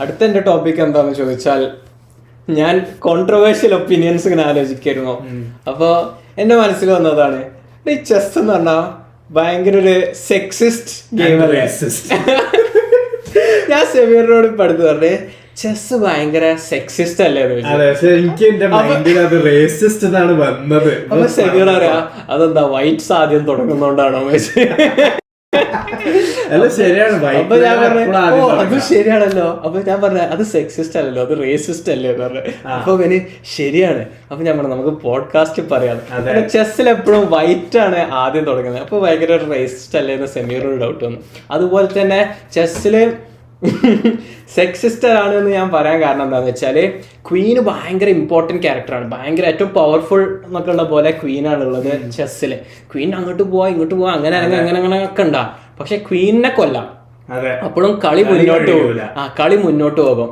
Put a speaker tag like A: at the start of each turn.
A: അടുത്ത എൻ്റെ ടോപ്പിക് എന്താന്ന് ചോദിച്ചാൽ, ഞാൻ കോൺട്രവേഴ്ഷ്യൽ ഒപ്പീനിയൻസ് ഇങ്ങനെ ആലോചിക്കായിരുന്നു. അപ്പോൾ എൻ്റെ മനസ്സിൽ വന്നതാണ്, ഈ ചെസ് എന്ന് പറഞ്ഞാൽ ഭയങ്കര ഒരു സെക്സിസ്റ്റ് ഗെയിം. ഞാൻ സെമീറിനോട് ഇപ്പൊ അടുത്ത് പറഞ്ഞേ, ചെസ് ഭയങ്കര സെക്സിസ്റ്റ് അല്ലേ?
B: എനിക്ക് എന്റെ മൈൻഡിൽ അത് റേസിസ്റ്റ് എന്നാണ് വന്നത്.
A: അപ്പൊ സെമീർ അറിയാ അതെന്താ വൈറ്റ്സ് ആദ്യം തുടങ്ങുന്നോണ്ടാണോ?
B: അല്ല ശരിയാണ്.
A: അപ്പൊ ഞാൻ പറഞ്ഞു അത് ശരിയാണല്ലോ. അപ്പൊ ഞാൻ പറഞ്ഞ അത് സെക്സിസ്റ്റ് അല്ലല്ലോ, അത് റേസിസ്റ്റ് അല്ലേ എന്ന് പറഞ്ഞു. അപ്പൊ പിന്നെ ശരിയാണ്. അപ്പൊ ഞാൻ പറഞ്ഞു നമുക്ക് പോഡ്കാസ്റ്റ് പറയാം. ചെസ്സിൽ എപ്പോഴും വൈറ്റ് ആണ് ആദ്യം തുടങ്ങുന്നത്. അപ്പൊ ഭയങ്കര റേസിസ്റ്റ് അല്ലേ എന്ന് സെമീറിന് ഡൗട്ട് വന്നു. അതുപോലെ തന്നെ ചെസ്സില് സെക്സിസ്റ്റ് ആണ് എന്ന് ഞാൻ പറയാൻ കാരണം എന്താണെന്ന് വെച്ചാൽ, ക്വീന് ഭയങ്കര ഇമ്പോർട്ടൻറ്റ് ക്യാരക്ടറാണ്. ഭയങ്കര ഏറ്റവും പവർഫുൾ എന്നൊക്കെ ഉള്ള പോലെ ക്വീനാണ് ഉള്ളത് ചെസ്സിൽ. ക്വീൻ അങ്ങോട്ട് പോവാ ഇങ്ങോട്ട് പോവാ അങ്ങനെ അങ്ങനെ ഒക്കെ ഉണ്ടാവും. പക്ഷെ ക്വീനിനെ കൊല്ലാം, അപ്പോഴും കളി മുന്നോട്ട് പോകും. കളി മുന്നോട്ട് പോകും.